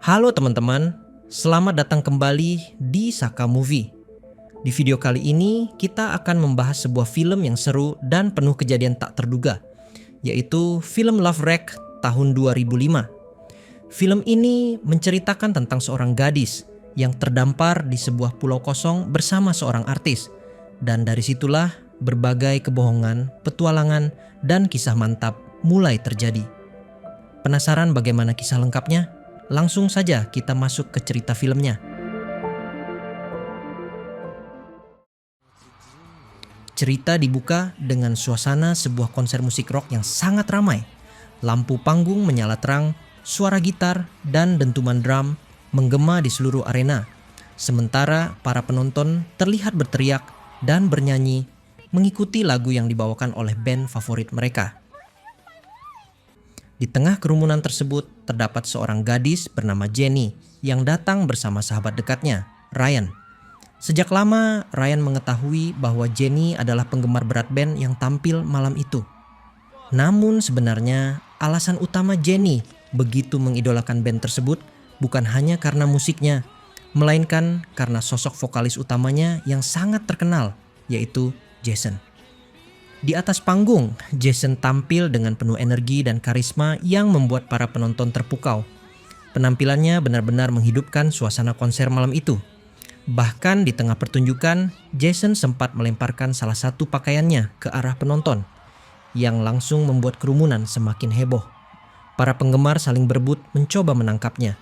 Halo teman-teman, selamat datang kembali di Saka Movie. Di video kali ini kita akan membahas sebuah film yang seru dan penuh kejadian tak terduga, yaitu film Love Wreck tahun 2005. Film ini menceritakan tentang seorang gadis yang terdampar di sebuah pulau kosong bersama seorang artis. Dan dari situlah berbagai kebohongan, petualangan, dan kisah mantap mulai terjadi. Penasaran bagaimana kisah lengkapnya? Langsung saja kita masuk ke cerita filmnya. Cerita dibuka dengan suasana sebuah konser musik rock yang sangat ramai. Lampu panggung menyala terang, suara gitar dan dentuman drum menggema di seluruh arena. Sementara para penonton terlihat berteriak dan bernyanyi mengikuti lagu yang dibawakan oleh band favorit mereka. Di tengah kerumunan tersebut terdapat seorang gadis bernama Jenny yang datang bersama sahabat dekatnya, Ryan. Sejak lama Ryan mengetahui bahwa Jenny adalah penggemar berat band yang tampil malam itu. Namun sebenarnya alasan utama Jenny begitu mengidolakan band tersebut bukan hanya karena musiknya, melainkan karena sosok vokalis utamanya yang sangat terkenal, yaitu Jason. Di atas panggung, Jason tampil dengan penuh energi dan karisma yang membuat para penonton terpukau. Penampilannya benar-benar menghidupkan suasana konser malam itu. Bahkan di tengah pertunjukan, Jason sempat melemparkan salah satu pakaiannya ke arah penonton, yang langsung membuat kerumunan semakin heboh. Para penggemar saling berebut mencoba menangkapnya.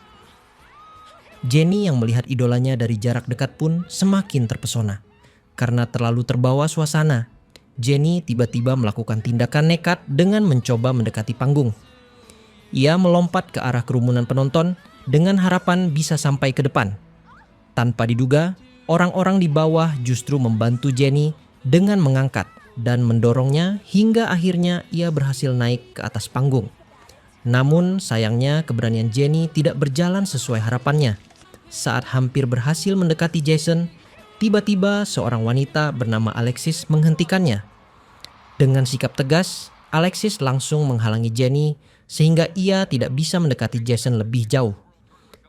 Jenny yang melihat idolanya dari jarak dekat pun semakin terpesona. Karena terlalu terbawa suasana, Jenny tiba-tiba melakukan tindakan nekat dengan mencoba mendekati panggung. Ia melompat ke arah kerumunan penonton dengan harapan bisa sampai ke depan. Tanpa diduga, orang-orang di bawah justru membantu Jenny dengan mengangkat dan mendorongnya hingga akhirnya ia berhasil naik ke atas panggung. Namun sayangnya keberanian Jenny tidak berjalan sesuai harapannya. Saat hampir berhasil mendekati Jason, tiba-tiba seorang wanita bernama Alexis menghentikannya. Dengan sikap tegas, Alexis langsung menghalangi Jenny sehingga ia tidak bisa mendekati Jason lebih jauh.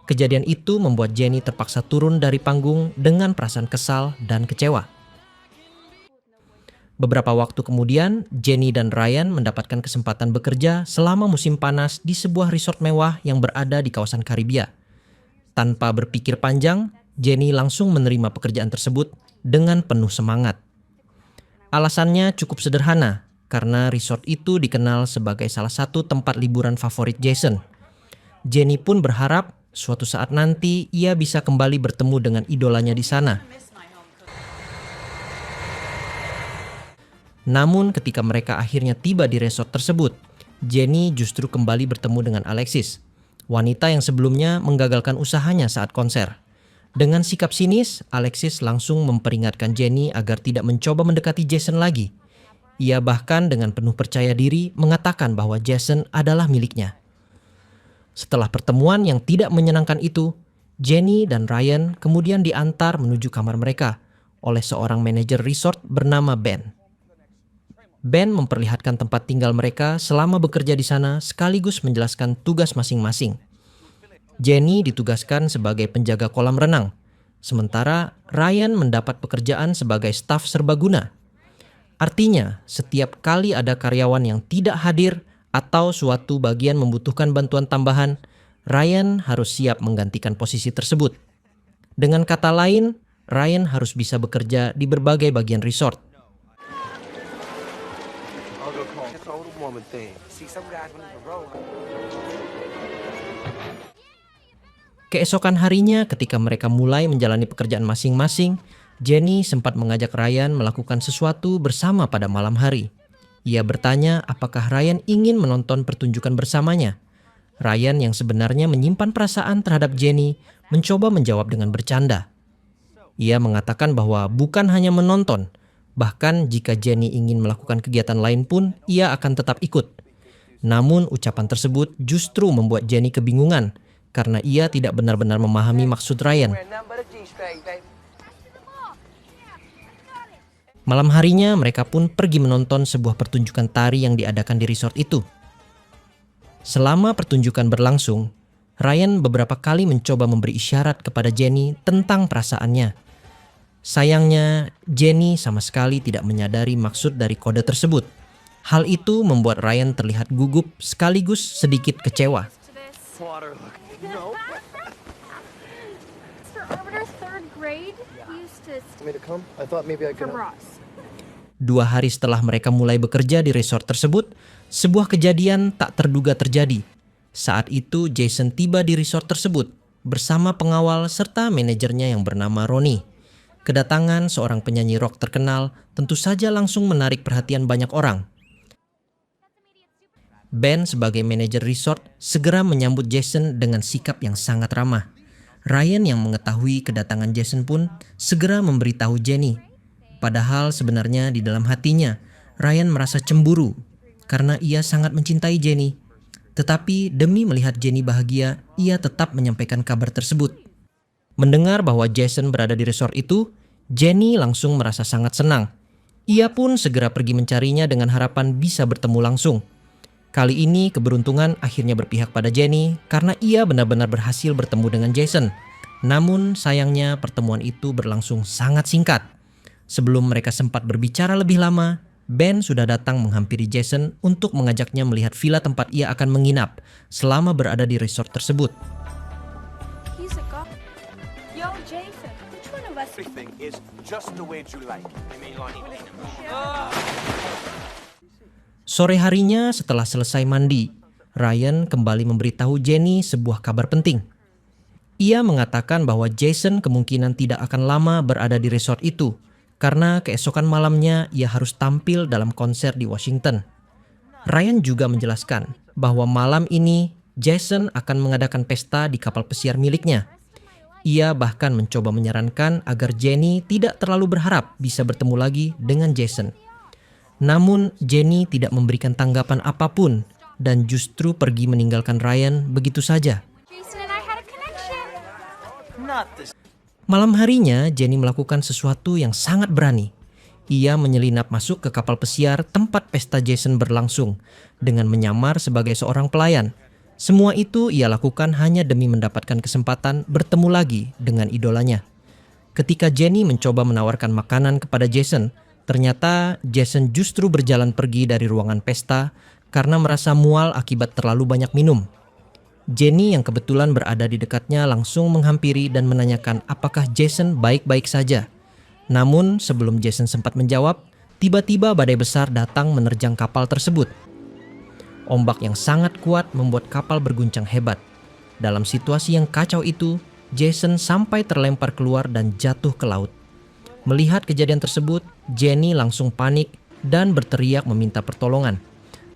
Kejadian itu membuat Jenny terpaksa turun dari panggung dengan perasaan kesal dan kecewa. Beberapa waktu kemudian, Jenny dan Ryan mendapatkan kesempatan bekerja selama musim panas di sebuah resort mewah yang berada di kawasan Karibia. Tanpa berpikir panjang, Jenny langsung menerima pekerjaan tersebut dengan penuh semangat. Alasannya cukup sederhana, karena resort itu dikenal sebagai salah satu tempat liburan favorit Jason. Jenny pun berharap suatu saat nanti ia bisa kembali bertemu dengan idolanya di sana. Namun ketika mereka akhirnya tiba di resort tersebut, Jenny justru kembali bertemu dengan Alexis, wanita yang sebelumnya menggagalkan usahanya saat konser. Dengan sikap sinis, Alexis langsung memperingatkan Jenny agar tidak mencoba mendekati Jason lagi. Ia bahkan dengan penuh percaya diri mengatakan bahwa Jason adalah miliknya. Setelah pertemuan yang tidak menyenangkan itu, Jenny dan Ryan kemudian diantar menuju kamar mereka oleh seorang manajer resort bernama Ben. Ben memperlihatkan tempat tinggal mereka selama bekerja di sana sekaligus menjelaskan tugas masing-masing. Jenny ditugaskan sebagai penjaga kolam renang, sementara Ryan mendapat pekerjaan sebagai staf serbaguna. Artinya, setiap kali ada karyawan yang tidak hadir atau suatu bagian membutuhkan bantuan tambahan, Ryan harus siap menggantikan posisi tersebut. Dengan kata lain, Ryan harus bisa bekerja di berbagai bagian resort. Keesokan harinya ketika mereka mulai menjalani pekerjaan masing-masing, Jenny sempat mengajak Ryan melakukan sesuatu bersama pada malam hari. Ia bertanya apakah Ryan ingin menonton pertunjukan bersamanya. Ryan yang sebenarnya menyimpan perasaan terhadap Jenny mencoba menjawab dengan bercanda. Ia mengatakan bahwa bukan hanya menonton, bahkan jika Jenny ingin melakukan kegiatan lain pun ia akan tetap ikut. Namun ucapan tersebut justru membuat Jenny kebingungan karena ia tidak benar-benar memahami maksud Ryan. Malam harinya mereka pun pergi menonton sebuah pertunjukan tari yang diadakan di resort itu. Selama pertunjukan berlangsung, Ryan beberapa kali mencoba memberi isyarat kepada Jenny tentang perasaannya. Sayangnya, Jenny sama sekali tidak menyadari maksud dari kode tersebut. Hal itu membuat Ryan terlihat gugup sekaligus sedikit kecewa. For Arbiter's third grade, he used to Me to come? I thought maybe I could. from Ross. 2 hari setelah mereka mulai bekerja di resort tersebut, sebuah kejadian tak terduga terjadi. Saat itu Jason tiba di resort tersebut bersama pengawal serta manajernya yang bernama Ronnie. Kedatangan seorang penyanyi rock terkenal tentu saja langsung menarik perhatian banyak orang. Ben sebagai manajer resort segera menyambut Jason dengan sikap yang sangat ramah. Ryan yang mengetahui kedatangan Jason pun segera memberitahu Jenny. Padahal sebenarnya di dalam hatinya, Ryan merasa cemburu karena ia sangat mencintai Jenny. Tetapi demi melihat Jenny bahagia, ia tetap menyampaikan kabar tersebut. Mendengar bahwa Jason berada di resort itu, Jenny langsung merasa sangat senang. Ia pun segera pergi mencarinya dengan harapan bisa bertemu langsung. Kali ini keberuntungan akhirnya berpihak pada Jenny karena ia benar-benar berhasil bertemu dengan Jason. Namun sayangnya pertemuan itu berlangsung sangat singkat. Sebelum mereka sempat berbicara lebih lama, Ben sudah datang menghampiri Jason untuk mengajaknya melihat villa tempat ia akan menginap selama berada di resort tersebut. He's a cop. Yo, Jason, which one of us? Everything is just the way you like. Sore harinya setelah selesai mandi, Ryan kembali memberitahu Jenny sebuah kabar penting. Ia mengatakan bahwa Jason kemungkinan tidak akan lama berada di resort itu karena keesokan malamnya ia harus tampil dalam konser di Washington. Ryan juga menjelaskan bahwa malam ini Jason akan mengadakan pesta di kapal pesiar miliknya. Ia bahkan mencoba menyarankan agar Jenny tidak terlalu berharap bisa bertemu lagi dengan Jason. Namun Jenny tidak memberikan tanggapan apapun dan justru pergi meninggalkan Ryan begitu saja. Jason and I had a connection. Not this. Malam harinya Jenny melakukan sesuatu yang sangat berani. Ia menyelinap masuk ke kapal pesiar tempat pesta Jason berlangsung dengan menyamar sebagai seorang pelayan. Semua itu ia lakukan hanya demi mendapatkan kesempatan bertemu lagi dengan idolanya. Ketika Jenny mencoba menawarkan makanan kepada Jason, ternyata Jason justru berjalan pergi dari ruangan pesta karena merasa mual akibat terlalu banyak minum. Jenny yang kebetulan berada di dekatnya langsung menghampiri dan menanyakan apakah Jason baik-baik saja. Namun sebelum Jason sempat menjawab, tiba-tiba badai besar datang menerjang kapal tersebut. Ombak yang sangat kuat membuat kapal berguncang hebat. Dalam situasi yang kacau itu, Jason sampai terlempar keluar dan jatuh ke laut. Melihat kejadian tersebut, Jenny langsung panik dan berteriak meminta pertolongan.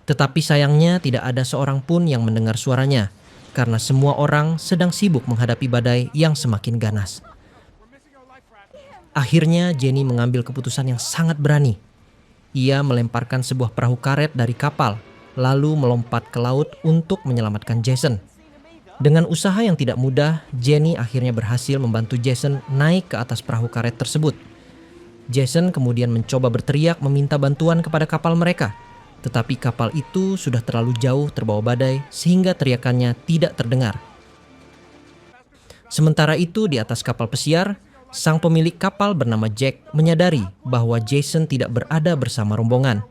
Tetapi sayangnya tidak ada seorang pun yang mendengar suaranya, karena semua orang sedang sibuk menghadapi badai yang semakin ganas. Akhirnya Jenny mengambil keputusan yang sangat berani. Ia melemparkan sebuah perahu karet dari kapal, lalu melompat ke laut untuk menyelamatkan Jason. Dengan usaha yang tidak mudah, Jenny akhirnya berhasil membantu Jason naik ke atas perahu karet tersebut. Jason kemudian mencoba berteriak meminta bantuan kepada kapal mereka. Tetapi kapal itu sudah terlalu jauh terbawa badai sehingga teriakannya tidak terdengar. Sementara itu di atas kapal pesiar, sang pemilik kapal bernama Jack menyadari bahwa Jason tidak berada bersama rombongan.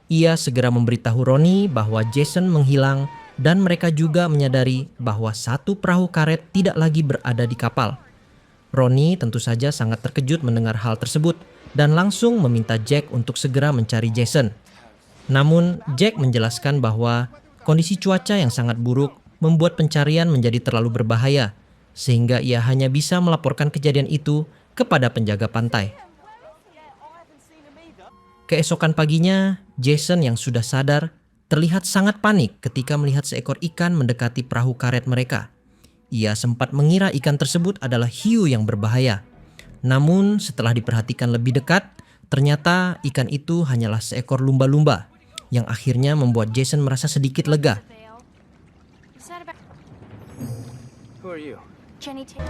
Ia segera memberitahu Ronnie bahwa Jason menghilang dan mereka juga menyadari bahwa satu perahu karet tidak lagi berada di kapal. Ronnie tentu saja sangat terkejut mendengar hal tersebut dan langsung meminta Jack untuk segera mencari Jason. Namun Jack menjelaskan bahwa kondisi cuaca yang sangat buruk membuat pencarian menjadi terlalu berbahaya, sehingga ia hanya bisa melaporkan kejadian itu kepada penjaga pantai. Keesokan paginya, Jason yang sudah sadar terlihat sangat panik ketika melihat seekor ikan mendekati perahu karet mereka. Ia sempat mengira ikan tersebut adalah hiu yang berbahaya. Namun setelah diperhatikan lebih dekat, ternyata ikan itu hanyalah seekor lumba-lumba yang akhirnya membuat Jason merasa sedikit lega. Is that about Who are you? Jenny Taylor?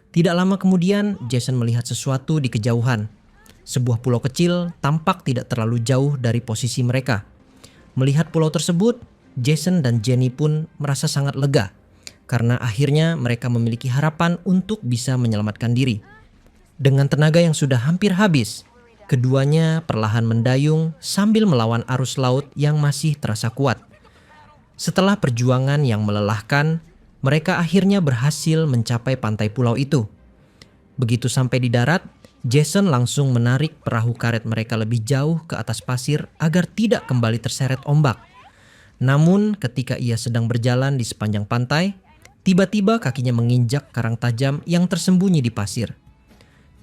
Tidak lama kemudian, Jason melihat sesuatu di kejauhan. Sebuah pulau kecil tampak tidak terlalu jauh dari posisi mereka. Melihat pulau tersebut, Jason dan Jenny pun merasa sangat lega karena akhirnya mereka memiliki harapan untuk bisa menyelamatkan diri. Dengan tenaga yang sudah hampir habis, keduanya perlahan mendayung sambil melawan arus laut yang masih terasa kuat. Setelah perjuangan yang melelahkan, mereka akhirnya berhasil mencapai pantai pulau itu. Begitu sampai di darat, Jason langsung menarik perahu karet mereka lebih jauh ke atas pasir agar tidak kembali terseret ombak. Namun ketika ia sedang berjalan di sepanjang pantai, tiba-tiba kakinya menginjak karang tajam yang tersembunyi di pasir.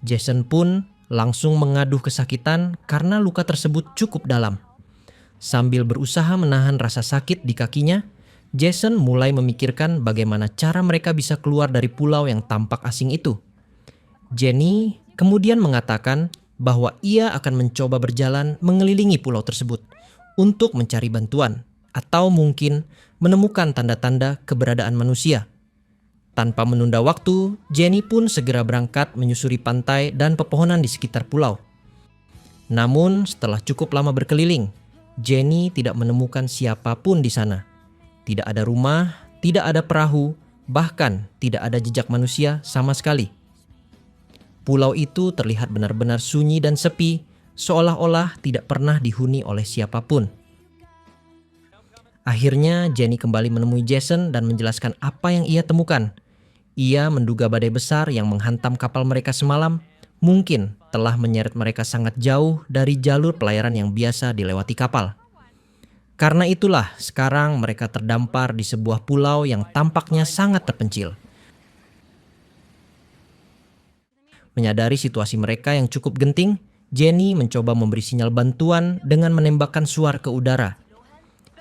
Jason pun langsung mengaduh kesakitan karena luka tersebut cukup dalam. Sambil berusaha menahan rasa sakit di kakinya, Jason mulai memikirkan bagaimana cara mereka bisa keluar dari pulau yang tampak asing itu. Jenny kemudian mengatakan bahwa ia akan mencoba berjalan mengelilingi pulau tersebut untuk mencari bantuan atau mungkin menemukan tanda-tanda keberadaan manusia. Tanpa menunda waktu, Jenny pun segera berangkat menyusuri pantai dan pepohonan di sekitar pulau. Namun setelah cukup lama berkeliling, Jenny tidak menemukan siapapun di sana. Tidak ada rumah, tidak ada perahu, bahkan tidak ada jejak manusia sama sekali. Pulau itu terlihat benar-benar sunyi dan sepi, seolah-olah tidak pernah dihuni oleh siapapun. Akhirnya Jenny kembali menemui Jason dan menjelaskan apa yang ia temukan. Ia menduga badai besar yang menghantam kapal mereka semalam mungkin telah menyeret mereka sangat jauh dari jalur pelayaran yang biasa dilewati kapal. Karena itulah sekarang mereka terdampar di sebuah pulau yang tampaknya sangat terpencil. Menyadari situasi mereka yang cukup genting, Jenny mencoba memberi sinyal bantuan dengan menembakkan suar ke udara.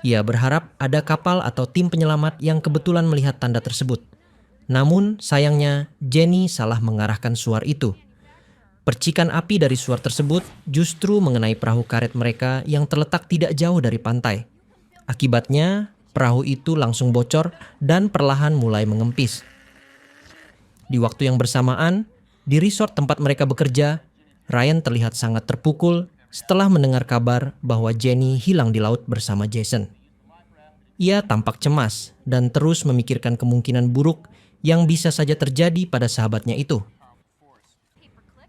Ia berharap ada kapal atau tim penyelamat yang kebetulan melihat tanda tersebut. Namun sayangnya Jenny salah mengarahkan suar itu. Percikan api dari suar tersebut justru mengenai perahu karet mereka yang terletak tidak jauh dari pantai. Akibatnya perahu itu langsung bocor dan perlahan mulai mengempis. Di waktu yang bersamaan, di resort tempat mereka bekerja, Ryan terlihat sangat terpukul setelah mendengar kabar bahwa Jenny hilang di laut bersama Jason. Ia tampak cemas dan terus memikirkan kemungkinan buruk yang bisa saja terjadi pada sahabatnya itu.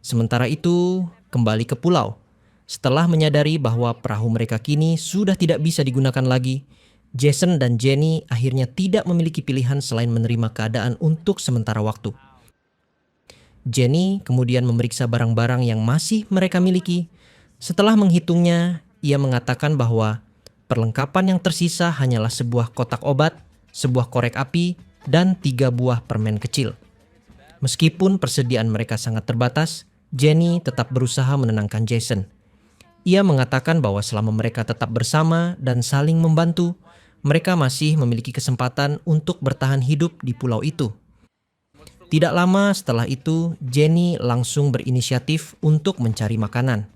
Sementara itu, kembali ke pulau. Setelah menyadari bahwa perahu mereka kini sudah tidak bisa digunakan lagi, Jason dan Jenny akhirnya tidak memiliki pilihan selain menerima keadaan untuk sementara waktu. Jenny kemudian memeriksa barang-barang yang masih mereka miliki. Setelah menghitungnya, ia mengatakan bahwa perlengkapan yang tersisa hanyalah sebuah kotak obat, sebuah korek api, dan 3 buah permen kecil. Meskipun persediaan mereka sangat terbatas, Jenny tetap berusaha menenangkan Jason. Ia mengatakan bahwa selama mereka tetap bersama dan saling membantu, mereka masih memiliki kesempatan untuk bertahan hidup di pulau itu. Tidak lama setelah itu, Jenny langsung berinisiatif untuk mencari makanan.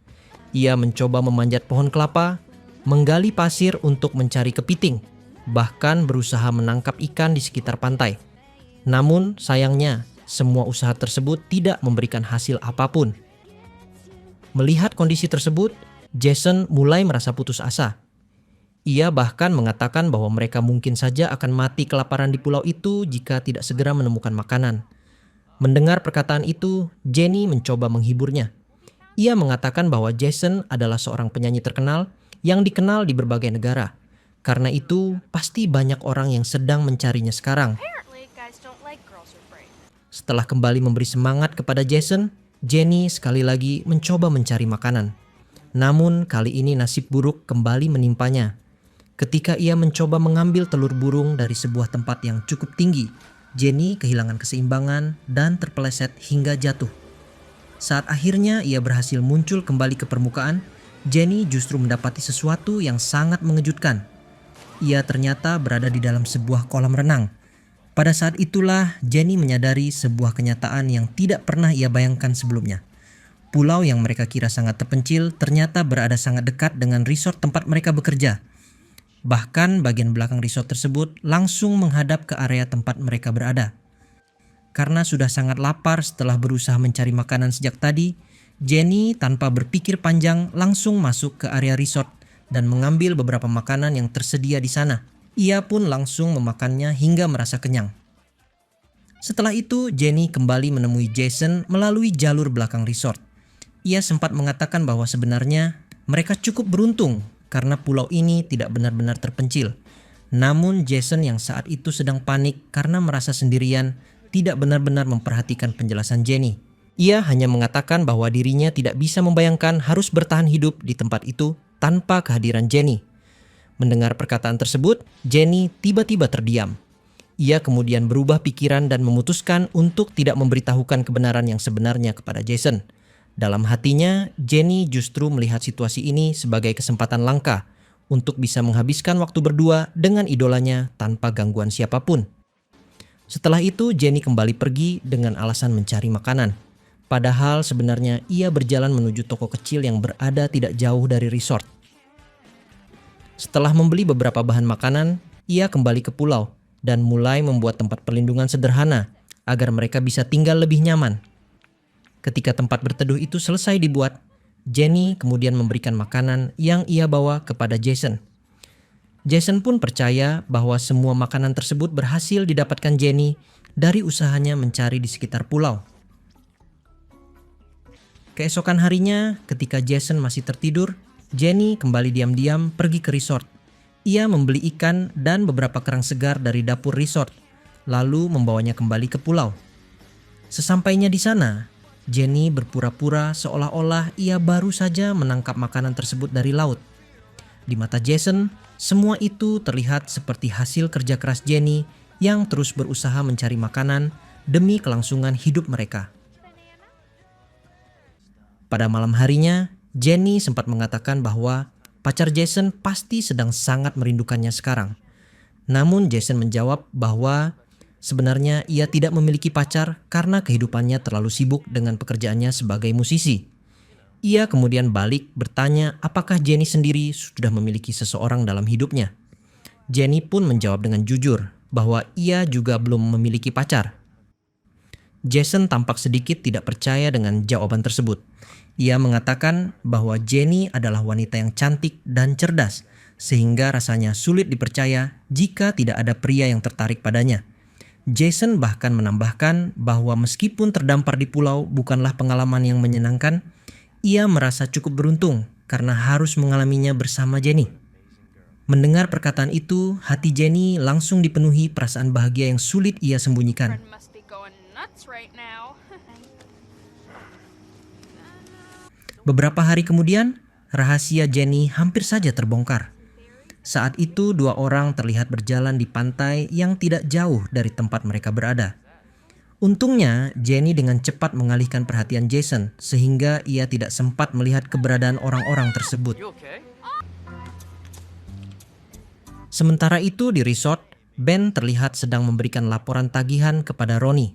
Ia mencoba memanjat pohon kelapa, menggali pasir untuk mencari kepiting, bahkan berusaha menangkap ikan di sekitar pantai. Namun sayangnya, semua usaha tersebut tidak memberikan hasil apapun. Melihat kondisi tersebut, Jason mulai merasa putus asa. Ia bahkan mengatakan bahwa mereka mungkin saja akan mati kelaparan di pulau itu jika tidak segera menemukan makanan. Mendengar perkataan itu, Jenny mencoba menghiburnya. Ia mengatakan bahwa Jason adalah seorang penyanyi terkenal yang dikenal di berbagai negara. Karena itu, pasti banyak orang yang sedang mencarinya sekarang. Setelah kembali memberi semangat kepada Jason, Jenny sekali lagi mencoba mencari makanan. Namun kali ini nasib buruk kembali menimpanya. Ketika ia mencoba mengambil telur burung dari sebuah tempat yang cukup tinggi, Jenny kehilangan keseimbangan dan terpeleset hingga jatuh. Saat akhirnya ia berhasil muncul kembali ke permukaan, Jenny justru mendapati sesuatu yang sangat mengejutkan. Ia ternyata berada di dalam sebuah kolam renang. Pada saat itulah Jenny menyadari sebuah kenyataan yang tidak pernah ia bayangkan sebelumnya. Pulau yang mereka kira sangat terpencil ternyata berada sangat dekat dengan resort tempat mereka bekerja. Bahkan bagian belakang resort tersebut langsung menghadap ke area tempat mereka berada. Karena sudah sangat lapar setelah berusaha mencari makanan sejak tadi, Jenny tanpa berpikir panjang langsung masuk ke area resort dan mengambil beberapa makanan yang tersedia di sana. Ia pun langsung memakannya hingga merasa kenyang. Setelah itu, Jenny kembali menemui Jason melalui jalur belakang resort. Ia sempat mengatakan bahwa sebenarnya mereka cukup beruntung karena pulau ini tidak benar-benar terpencil. Namun Jason yang saat itu sedang panik karena merasa sendirian tidak benar-benar memperhatikan penjelasan Jenny. Ia hanya mengatakan bahwa dirinya tidak bisa membayangkan harus bertahan hidup di tempat itu tanpa kehadiran Jenny. Mendengar perkataan tersebut, Jenny tiba-tiba terdiam. Ia kemudian berubah pikiran dan memutuskan untuk tidak memberitahukan kebenaran yang sebenarnya kepada Jason. Dalam hatinya, Jenny justru melihat situasi ini sebagai kesempatan langka untuk bisa menghabiskan waktu berdua dengan idolanya tanpa gangguan siapapun. Setelah itu, Jenny kembali pergi dengan alasan mencari makanan. Padahal sebenarnya ia berjalan menuju toko kecil yang berada tidak jauh dari resort. Setelah membeli beberapa bahan makanan, ia kembali ke pulau dan mulai membuat tempat perlindungan sederhana agar mereka bisa tinggal lebih nyaman. Ketika tempat berteduh itu selesai dibuat, Jenny kemudian memberikan makanan yang ia bawa kepada Jason. Jason pun percaya bahwa semua makanan tersebut berhasil didapatkan Jenny dari usahanya mencari di sekitar pulau. Keesokan harinya, ketika Jason masih tertidur, Jenny kembali diam-diam pergi ke resort. Ia membeli ikan dan beberapa kerang segar dari dapur resort, lalu membawanya kembali ke pulau. Sesampainya di sana, Jenny berpura-pura seolah-olah ia baru saja menangkap makanan tersebut dari laut. Di mata Jason, semua itu terlihat seperti hasil kerja keras Jenny yang terus berusaha mencari makanan demi kelangsungan hidup mereka. Pada malam harinya, Jenny sempat mengatakan bahwa pacar Jason pasti sedang sangat merindukannya sekarang. Namun Jason menjawab bahwa sebenarnya ia tidak memiliki pacar karena kehidupannya terlalu sibuk dengan pekerjaannya sebagai musisi. Ia kemudian balik bertanya apakah Jenny sendiri sudah memiliki seseorang dalam hidupnya. Jenny pun menjawab dengan jujur bahwa ia juga belum memiliki pacar. Jason tampak sedikit tidak percaya dengan jawaban tersebut. Ia mengatakan bahwa Jenny adalah wanita yang cantik dan cerdas, sehingga rasanya sulit dipercaya jika tidak ada pria yang tertarik padanya. Jason bahkan menambahkan bahwa meskipun terdampar di pulau bukanlah pengalaman yang menyenangkan, ia merasa cukup beruntung karena harus mengalaminya bersama Jenny. Mendengar perkataan itu, hati Jenny langsung dipenuhi perasaan bahagia yang sulit ia sembunyikan. Friend must be going nuts right now. Beberapa hari kemudian, rahasia Jenny hampir saja terbongkar. Saat itu, dua orang terlihat berjalan di pantai yang tidak jauh dari tempat mereka berada. Untungnya, Jenny dengan cepat mengalihkan perhatian Jason sehingga ia tidak sempat melihat keberadaan orang-orang tersebut. You okay? Sementara itu di resort, Ben terlihat sedang memberikan laporan tagihan kepada Ronnie.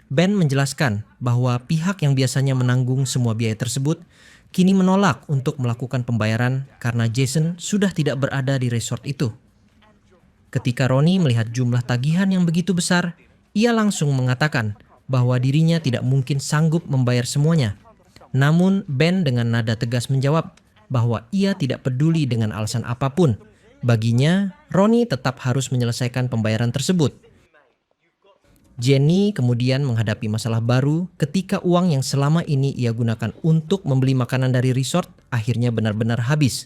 Ben menjelaskan bahwa pihak yang biasanya menanggung semua biaya tersebut kini menolak untuk melakukan pembayaran karena Jason sudah tidak berada di resort itu. Ketika Ronnie melihat jumlah tagihan yang begitu besar, ia langsung mengatakan bahwa dirinya tidak mungkin sanggup membayar semuanya. Namun Ben dengan nada tegas menjawab bahwa ia tidak peduli dengan alasan apapun. Baginya, Ronnie tetap harus menyelesaikan pembayaran tersebut. Jenny kemudian menghadapi masalah baru ketika uang yang selama ini ia gunakan untuk membeli makanan dari resort akhirnya benar-benar habis.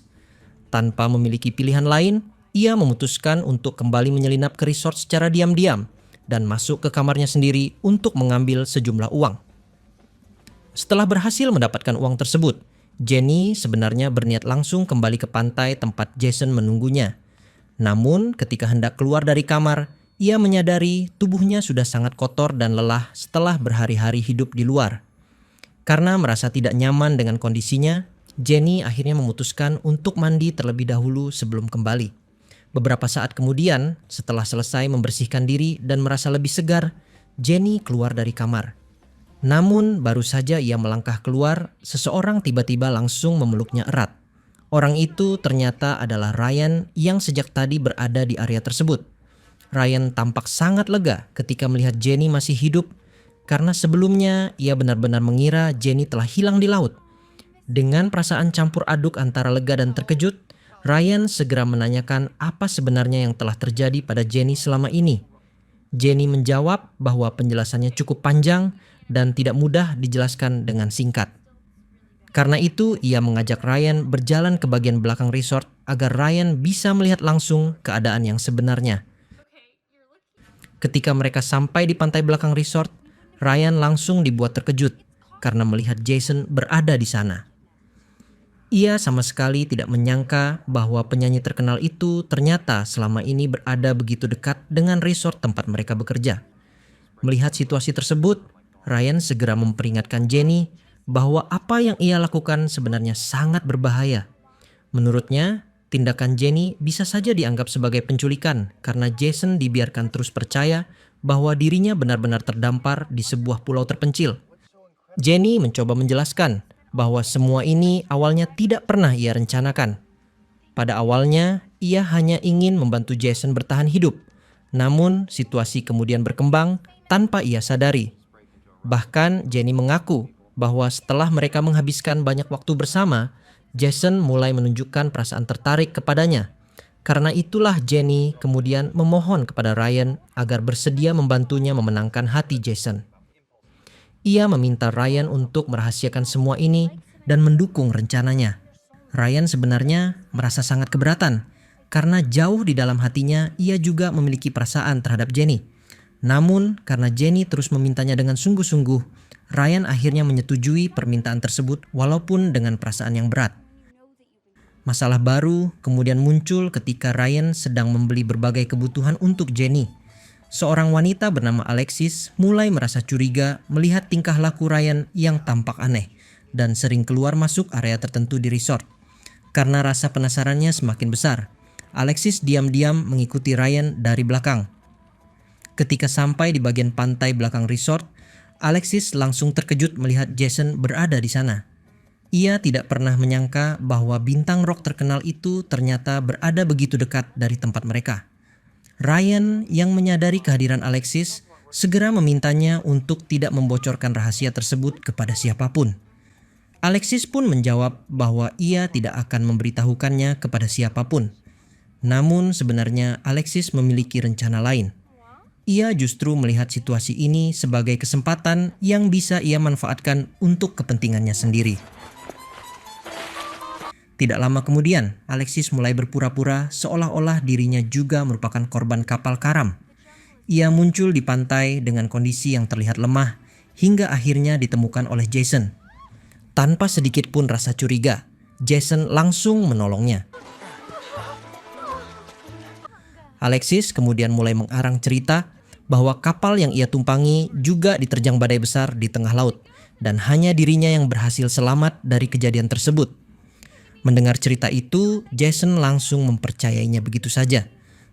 Tanpa memiliki pilihan lain, ia memutuskan untuk kembali menyelinap ke resort secara diam-diam dan masuk ke kamarnya sendiri untuk mengambil sejumlah uang. Setelah berhasil mendapatkan uang tersebut, Jenny sebenarnya berniat langsung kembali ke pantai tempat Jason menunggunya. Namun ketika hendak keluar dari kamar, ia menyadari tubuhnya sudah sangat kotor dan lelah setelah berhari-hari hidup di luar. Karena merasa tidak nyaman dengan kondisinya, Jenny akhirnya memutuskan untuk mandi terlebih dahulu sebelum kembali. Beberapa saat kemudian, setelah selesai membersihkan diri dan merasa lebih segar, Jenny keluar dari kamar. Namun baru saja ia melangkah keluar, seseorang tiba-tiba langsung memeluknya erat. Orang itu ternyata adalah Ryan yang sejak tadi berada di area tersebut. Ryan tampak sangat lega ketika melihat Jenny masih hidup karena sebelumnya ia benar-benar mengira Jenny telah hilang di laut. Dengan perasaan campur aduk antara lega dan terkejut, Ryan segera menanyakan apa sebenarnya yang telah terjadi pada Jenny selama ini. Jenny menjawab bahwa penjelasannya cukup panjang dan tidak mudah dijelaskan dengan singkat. Karena itu, ia mengajak Ryan berjalan ke bagian belakang resort agar Ryan bisa melihat langsung keadaan yang sebenarnya. Ketika mereka sampai di pantai belakang resort, Ryan langsung dibuat terkejut karena melihat Jason berada di sana. Ia sama sekali tidak menyangka bahwa penyanyi terkenal itu ternyata selama ini berada begitu dekat dengan resort tempat mereka bekerja. Melihat situasi tersebut, Ryan segera memperingatkan Jenny bahwa apa yang ia lakukan sebenarnya sangat berbahaya. Menurutnya, tindakan Jenny bisa saja dianggap sebagai penculikan karena Jason dibiarkan terus percaya bahwa dirinya benar-benar terdampar di sebuah pulau terpencil. Jenny mencoba menjelaskan bahwa semua ini awalnya tidak pernah ia rencanakan. Pada awalnya, ia hanya ingin membantu Jason bertahan hidup. Namun, situasi kemudian berkembang tanpa ia sadari. Bahkan, Jenny mengaku bahwa setelah mereka menghabiskan banyak waktu bersama, Jason mulai menunjukkan perasaan tertarik kepadanya. Karena itulah Jenny kemudian memohon kepada Ryan agar bersedia membantunya memenangkan hati Jason. Ia meminta Ryan untuk merahasiakan semua ini dan mendukung rencananya. Ryan sebenarnya merasa sangat keberatan karena jauh di dalam hatinya ia juga memiliki perasaan terhadap Jenny. Namun karena Jenny terus memintanya dengan sungguh-sungguh, Ryan akhirnya menyetujui permintaan tersebut walaupun dengan perasaan yang berat. Masalah baru kemudian muncul ketika Ryan sedang membeli berbagai kebutuhan untuk Jenny. Seorang wanita bernama Alexis mulai merasa curiga melihat tingkah laku Ryan yang tampak aneh dan sering keluar masuk area tertentu di resort. Karena rasa penasarannya semakin besar, Alexis diam-diam mengikuti Ryan dari belakang. Ketika sampai di bagian pantai belakang resort, Alexis langsung terkejut melihat Jason berada di sana. Ia tidak pernah menyangka bahwa bintang rock terkenal itu ternyata berada begitu dekat dari tempat mereka. Ryan yang menyadari kehadiran Alexis segera memintanya untuk tidak membocorkan rahasia tersebut kepada siapapun. Alexis pun menjawab bahwa ia tidak akan memberitahukannya kepada siapapun. Namun sebenarnya Alexis memiliki rencana lain. Ia justru melihat situasi ini sebagai kesempatan yang bisa ia manfaatkan untuk kepentingannya sendiri. Tidak lama kemudian, Alexis mulai berpura-pura seolah-olah dirinya juga merupakan korban kapal karam. Ia muncul di pantai dengan kondisi yang terlihat lemah hingga akhirnya ditemukan oleh Jason. Tanpa sedikit pun rasa curiga, Jason langsung menolongnya. Alexis kemudian mulai mengarang cerita bahwa kapal yang ia tumpangi juga diterjang badai besar di tengah laut dan hanya dirinya yang berhasil selamat dari kejadian tersebut. Mendengar cerita itu, Jason langsung mempercayainya begitu saja.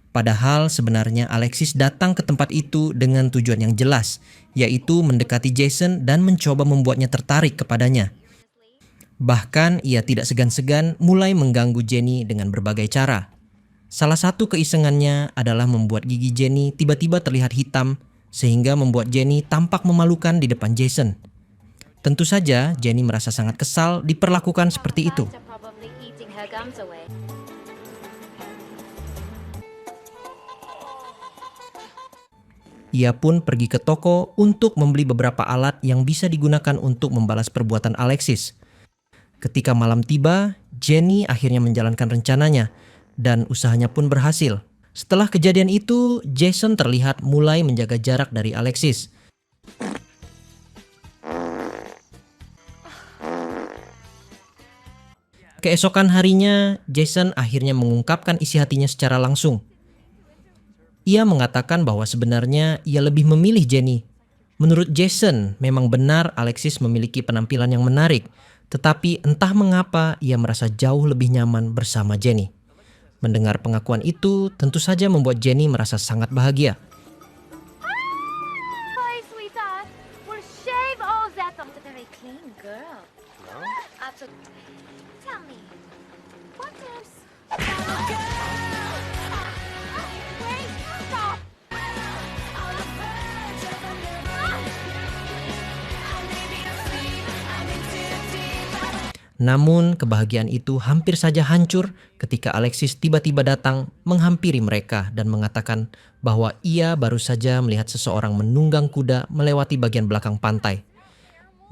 Padahal sebenarnya Alexis datang ke tempat itu dengan tujuan yang jelas, yaitu mendekati Jason dan mencoba membuatnya tertarik kepadanya. Bahkan ia tidak segan-segan mulai mengganggu Jenny dengan berbagai cara. Salah satu keisengannya adalah membuat gigi Jenny tiba-tiba terlihat hitam sehingga membuat Jenny tampak memalukan di depan Jason. Tentu saja Jenny merasa sangat kesal diperlakukan seperti itu. Ia pun pergi ke toko untuk membeli beberapa alat yang bisa digunakan untuk membalas perbuatan Alexis. Ketika malam tiba, Jenny akhirnya menjalankan rencananya dan usahanya pun berhasil. Setelah kejadian itu, Jason terlihat mulai menjaga jarak dari Alexis. Keesokan harinya, Jason akhirnya mengungkapkan isi hatinya secara langsung. Ia mengatakan bahwa sebenarnya ia lebih memilih Jenny. Menurut Jason, memang benar Alexis memiliki penampilan yang menarik, tetapi entah mengapa ia merasa jauh lebih nyaman bersama Jenny. Mendengar pengakuan itu tentu saja membuat Jenny merasa sangat bahagia. Hi, sweetheart. We'll shave all that off the very clean girl. Tell me, what is... Wait, stop! Namun kebahagiaan itu hampir saja hancur ketika Alexis tiba-tiba datang menghampiri mereka dan mengatakan bahwa ia baru saja melihat seseorang menunggang kuda melewati bagian belakang pantai.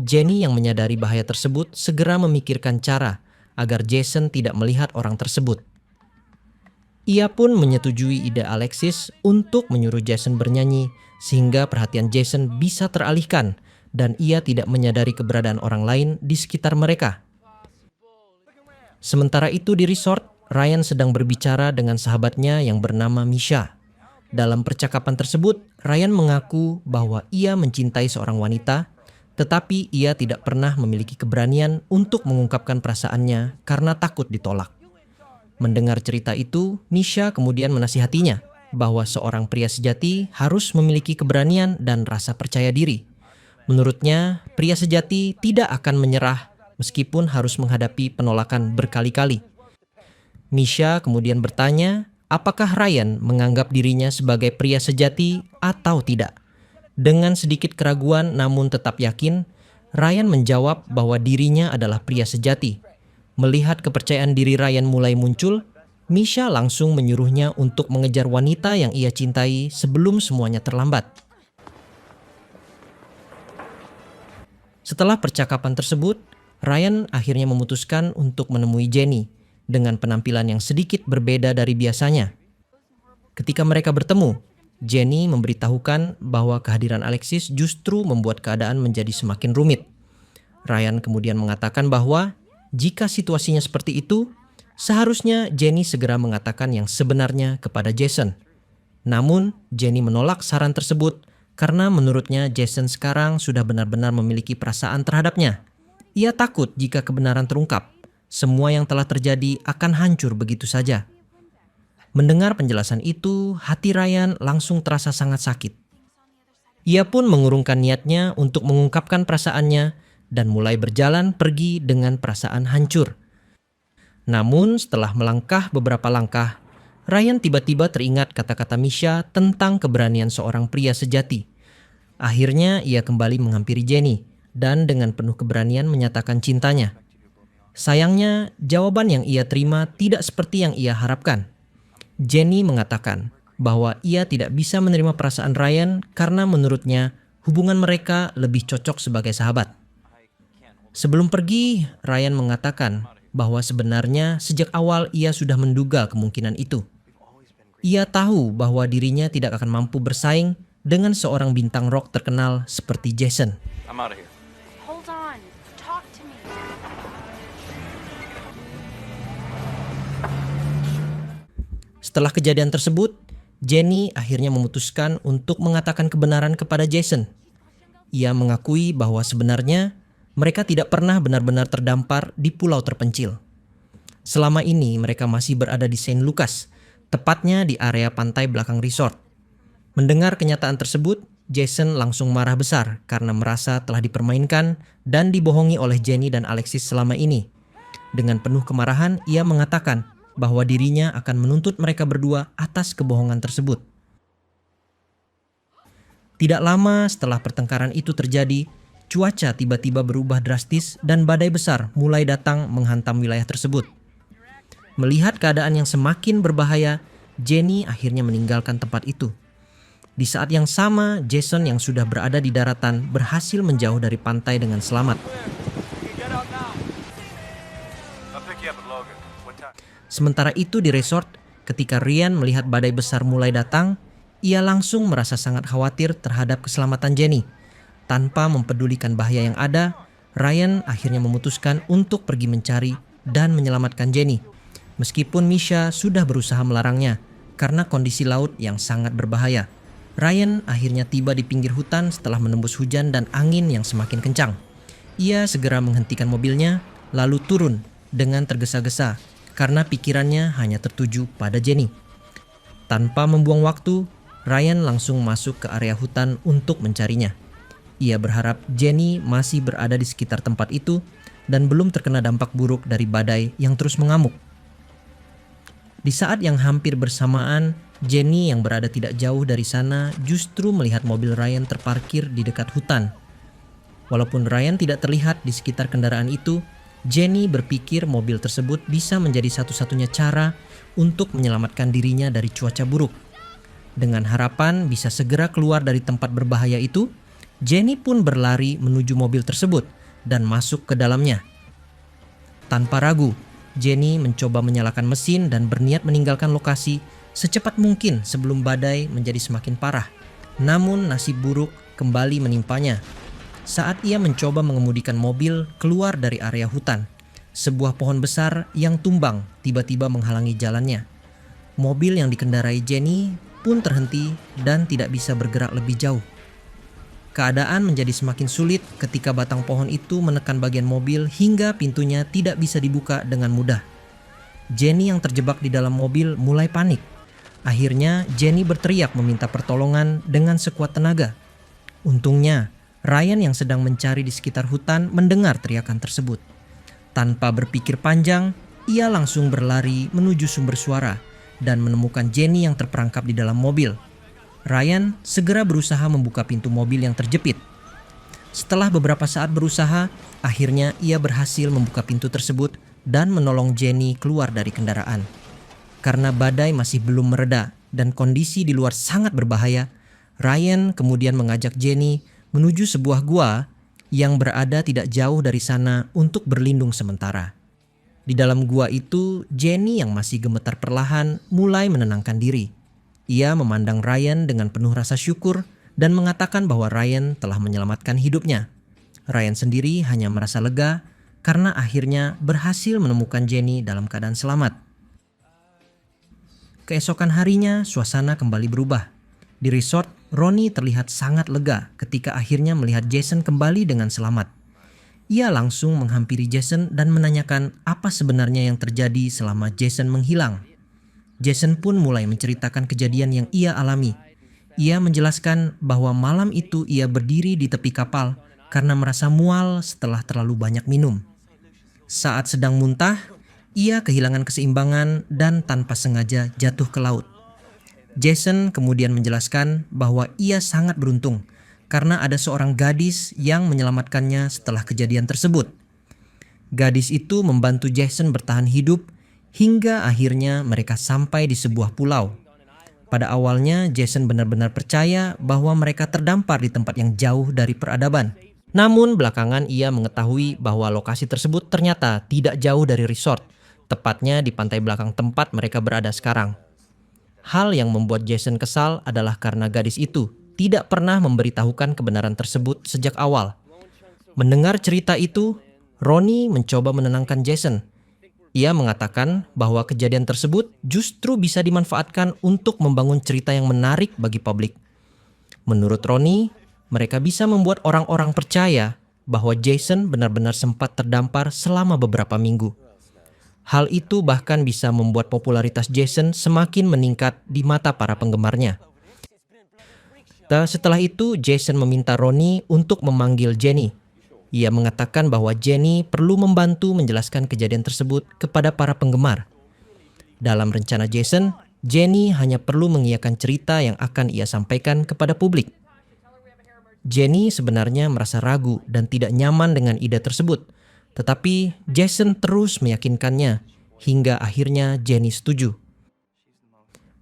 Jenny yang menyadari bahaya tersebut segera memikirkan cara agar Jason tidak melihat orang tersebut. Ia pun menyetujui ide Alexis untuk menyuruh Jason bernyanyi sehingga perhatian Jason bisa teralihkan dan ia tidak menyadari keberadaan orang lain di sekitar mereka. Sementara itu di resort, Ryan sedang berbicara dengan sahabatnya yang bernama Misha. Dalam percakapan tersebut, Ryan mengaku bahwa ia mencintai seorang wanita, tetapi ia tidak pernah memiliki keberanian untuk mengungkapkan perasaannya karena takut ditolak. Mendengar cerita itu, Misha kemudian menasihatinya bahwa seorang pria sejati harus memiliki keberanian dan rasa percaya diri. Menurutnya, pria sejati tidak akan menyerah meskipun harus menghadapi penolakan berkali-kali. Misha kemudian bertanya, apakah Ryan menganggap dirinya sebagai pria sejati atau tidak? Dengan sedikit keraguan namun tetap yakin, Ryan menjawab bahwa dirinya adalah pria sejati. Melihat kepercayaan diri Ryan mulai muncul, Misha langsung menyuruhnya untuk mengejar wanita yang ia cintai sebelum semuanya terlambat. Setelah percakapan tersebut, Ryan akhirnya memutuskan untuk menemui Jenny dengan penampilan yang sedikit berbeda dari biasanya. Ketika mereka bertemu, Jenny memberitahukan bahwa kehadiran Alexis justru membuat keadaan menjadi semakin rumit. Ryan kemudian mengatakan bahwa jika situasinya seperti itu, seharusnya Jenny segera mengatakan yang sebenarnya kepada Jason. Namun, Jenny menolak saran tersebut karena menurutnya Jason sekarang sudah benar-benar memiliki perasaan terhadapnya. Ia takut jika kebenaran terungkap, semua yang telah terjadi akan hancur begitu saja. Mendengar penjelasan itu, hati Ryan langsung terasa sangat sakit. Ia pun mengurungkan niatnya untuk mengungkapkan perasaannya dan mulai berjalan pergi dengan perasaan hancur. Namun setelah melangkah beberapa langkah, Ryan tiba-tiba teringat kata-kata Misha tentang keberanian seorang pria sejati. Akhirnya ia kembali menghampiri Jenny dan dengan penuh keberanian menyatakan cintanya. Sayangnya, jawaban yang ia terima tidak seperti yang ia harapkan. Jenny mengatakan bahwa ia tidak bisa menerima perasaan Ryan karena menurutnya hubungan mereka lebih cocok sebagai sahabat. Sebelum pergi, Ryan mengatakan bahwa sebenarnya sejak awal ia sudah menduga kemungkinan itu. Ia tahu bahwa dirinya tidak akan mampu bersaing dengan seorang bintang rock terkenal seperti Jason. I'm out of here. Hold on. Talk to me. Setelah kejadian tersebut, Jenny akhirnya memutuskan untuk mengatakan kebenaran kepada Jason. Ia mengakui bahwa sebenarnya mereka tidak pernah benar-benar terdampar di pulau terpencil. Selama ini mereka masih berada di Saint Lucas, tepatnya di area pantai belakang resort. Mendengar kenyataan tersebut, Jason langsung marah besar karena merasa telah dipermainkan dan dibohongi oleh Jenny dan Alexis selama ini. Dengan penuh kemarahan, ia mengatakan bahwa dirinya akan menuntut mereka berdua atas kebohongan tersebut. Tidak lama setelah pertengkaran itu terjadi, cuaca tiba-tiba berubah drastis dan badai besar mulai datang menghantam wilayah tersebut. Melihat keadaan yang semakin berbahaya, Jenny akhirnya meninggalkan tempat itu. Di saat yang sama, Jason yang sudah berada di daratan berhasil menjauh dari pantai dengan selamat. Sementara itu di resort, ketika Ryan melihat badai besar mulai datang, ia langsung merasa sangat khawatir terhadap keselamatan Jenny. Tanpa mempedulikan bahaya yang ada, Ryan akhirnya memutuskan untuk pergi mencari dan menyelamatkan Jenny. Meskipun Misha sudah berusaha melarangnya karena kondisi laut yang sangat berbahaya. Ryan akhirnya tiba di pinggir hutan setelah menembus hujan dan angin yang semakin kencang. Ia segera menghentikan mobilnya, lalu turun dengan tergesa-gesa karena pikirannya hanya tertuju pada Jenny. Tanpa membuang waktu, Ryan langsung masuk ke area hutan untuk mencarinya. Ia berharap Jenny masih berada di sekitar tempat itu dan belum terkena dampak buruk dari badai yang terus mengamuk. Di saat yang hampir bersamaan, Jenny yang berada tidak jauh dari sana justru melihat mobil Ryan terparkir di dekat hutan. Walaupun Ryan tidak terlihat di sekitar kendaraan itu, Jenny berpikir mobil tersebut bisa menjadi satu-satunya cara untuk menyelamatkan dirinya dari cuaca buruk. Dengan harapan bisa segera keluar dari tempat berbahaya itu, Jenny pun berlari menuju mobil tersebut dan masuk ke dalamnya. Tanpa ragu, Jenny mencoba menyalakan mesin dan berniat meninggalkan lokasi secepat mungkin sebelum badai menjadi semakin parah. Namun nasib buruk kembali menimpanya. Saat ia mencoba mengemudikan mobil keluar dari area hutan, sebuah pohon besar yang tumbang tiba-tiba menghalangi jalannya. Mobil yang dikendarai Jenny pun terhenti dan tidak bisa bergerak lebih jauh. Keadaan menjadi semakin sulit ketika batang pohon itu menekan bagian mobil hingga pintunya tidak bisa dibuka dengan mudah. Jenny yang terjebak di dalam mobil mulai panik. Akhirnya Jenny berteriak meminta pertolongan dengan sekuat tenaga. Untungnya, Ryan yang sedang mencari di sekitar hutan mendengar teriakan tersebut. Tanpa berpikir panjang, ia langsung berlari menuju sumber suara dan menemukan Jenny yang terperangkap di dalam mobil. Ryan segera berusaha membuka pintu mobil yang terjepit. Setelah beberapa saat berusaha, akhirnya ia berhasil membuka pintu tersebut dan menolong Jenny keluar dari kendaraan. Karena badai masih belum mereda dan kondisi di luar sangat berbahaya, Ryan kemudian mengajak Jenny menuju sebuah gua yang berada tidak jauh dari sana untuk berlindung sementara. Di dalam gua itu, Jenny yang masih gemetar perlahan mulai menenangkan diri. Ia memandang Ryan dengan penuh rasa syukur dan mengatakan bahwa Ryan telah menyelamatkan hidupnya. Ryan sendiri hanya merasa lega karena akhirnya berhasil menemukan Jenny dalam keadaan selamat. Keesokan harinya, suasana kembali berubah. Di resort, Ronnie terlihat sangat lega ketika akhirnya melihat Jason kembali dengan selamat. Ia langsung menghampiri Jason dan menanyakan apa sebenarnya yang terjadi selama Jason menghilang. Jason pun mulai menceritakan kejadian yang ia alami. Ia menjelaskan bahwa malam itu ia berdiri di tepi kapal karena merasa mual setelah terlalu banyak minum. Saat sedang muntah, ia kehilangan keseimbangan dan tanpa sengaja jatuh ke laut. Jason kemudian menjelaskan bahwa ia sangat beruntung karena ada seorang gadis yang menyelamatkannya setelah kejadian tersebut. Gadis itu membantu Jason bertahan hidup hingga akhirnya mereka sampai di sebuah pulau. Pada awalnya Jason benar-benar percaya bahwa mereka terdampar di tempat yang jauh dari peradaban. Namun belakangan ia mengetahui bahwa lokasi tersebut ternyata tidak jauh dari resort, tepatnya di pantai belakang tempat mereka berada sekarang. Hal yang membuat Jason kesal adalah karena gadis itu tidak pernah memberitahukan kebenaran tersebut sejak awal. Mendengar cerita itu, Ronnie mencoba menenangkan Jason. Ia mengatakan bahwa kejadian tersebut justru bisa dimanfaatkan untuk membangun cerita yang menarik bagi publik. Menurut Ronnie, mereka bisa membuat orang-orang percaya bahwa Jason benar-benar sempat terdampar selama beberapa minggu. Hal itu bahkan bisa membuat popularitas Jason semakin meningkat di mata para penggemarnya. Setelah itu, Jason meminta Ronnie untuk memanggil Jenny. Ia mengatakan bahwa Jenny perlu membantu menjelaskan kejadian tersebut kepada para penggemar. Dalam rencana Jason, Jenny hanya perlu mengiyakan cerita yang akan ia sampaikan kepada publik. Jenny sebenarnya merasa ragu dan tidak nyaman dengan ide tersebut. Tetapi Jason terus meyakinkannya hingga akhirnya Jenny setuju.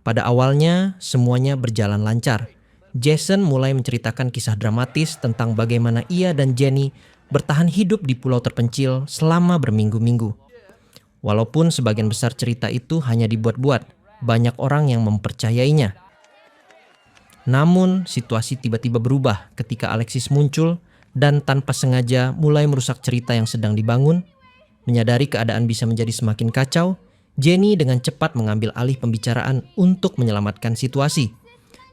Pada awalnya semuanya berjalan lancar. Jason mulai menceritakan kisah dramatis tentang bagaimana ia dan Jenny bertahan hidup di pulau terpencil selama berminggu-minggu. Walaupun sebagian besar cerita itu hanya dibuat-buat, banyak orang yang mempercayainya. Namun situasi tiba-tiba berubah ketika Alexis muncul dan tanpa sengaja mulai merusak cerita yang sedang dibangun. Menyadari keadaan bisa menjadi semakin kacau, Jenny dengan cepat mengambil alih pembicaraan untuk menyelamatkan situasi.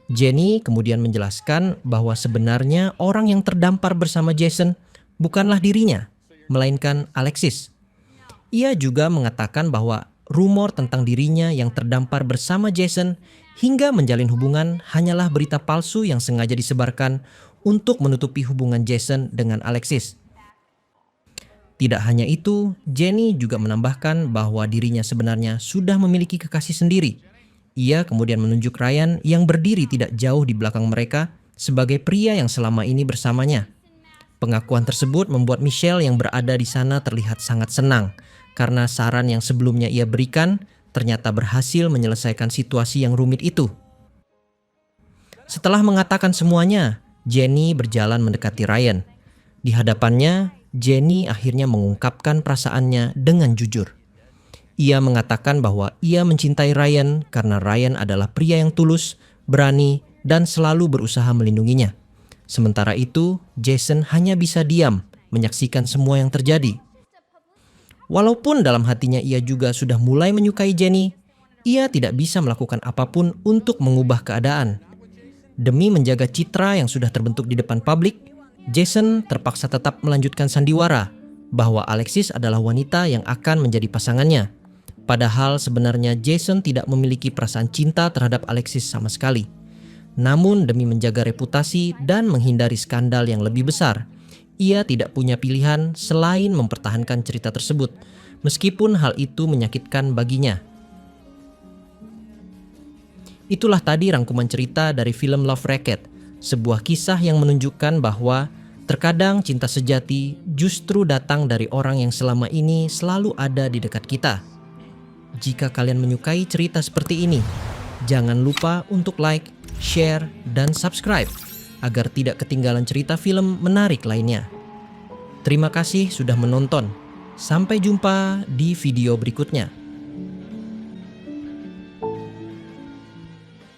Jenny kemudian menjelaskan bahwa sebenarnya orang yang terdampar bersama Jason bukanlah dirinya, melainkan Alexis. Ia juga mengatakan bahwa rumor tentang dirinya yang terdampar bersama Jason hingga menjalin hubungan hanyalah berita palsu yang sengaja disebarkan untuk menutupi hubungan Jason dengan Alexis. Tidak hanya itu, Jenny juga menambahkan bahwa dirinya sebenarnya sudah memiliki kekasih sendiri. Ia kemudian menunjuk Ryan yang berdiri tidak jauh di belakang mereka sebagai pria yang selama ini bersamanya. Pengakuan tersebut membuat Michelle yang berada di sana terlihat sangat senang karena saran yang sebelumnya ia berikan ternyata berhasil menyelesaikan situasi yang rumit itu. Setelah mengatakan semuanya, Jenny berjalan mendekati Ryan. Di hadapannya, Jenny akhirnya mengungkapkan perasaannya dengan jujur. Ia mengatakan bahwa ia mencintai Ryan karena Ryan adalah pria yang tulus, berani, dan selalu berusaha melindunginya. Sementara itu, Jason hanya bisa diam menyaksikan semua yang terjadi. Walaupun dalam hatinya ia juga sudah mulai menyukai Jenny, ia tidak bisa melakukan apapun untuk mengubah keadaan. Demi menjaga citra yang sudah terbentuk di depan publik, Jason terpaksa tetap melanjutkan sandiwara bahwa Alexis adalah wanita yang akan menjadi pasangannya. Padahal sebenarnya Jason tidak memiliki perasaan cinta terhadap Alexis sama sekali. Namun demi menjaga reputasi dan menghindari skandal yang lebih besar, ia tidak punya pilihan selain mempertahankan cerita tersebut, meskipun hal itu menyakitkan baginya. Itulah tadi rangkuman cerita dari film Love Racket, sebuah kisah yang menunjukkan bahwa terkadang cinta sejati justru datang dari orang yang selama ini selalu ada di dekat kita. Jika kalian menyukai cerita seperti ini, jangan lupa untuk like, share, dan subscribe agar tidak ketinggalan cerita film menarik lainnya. Terima kasih sudah menonton. Sampai jumpa di video berikutnya.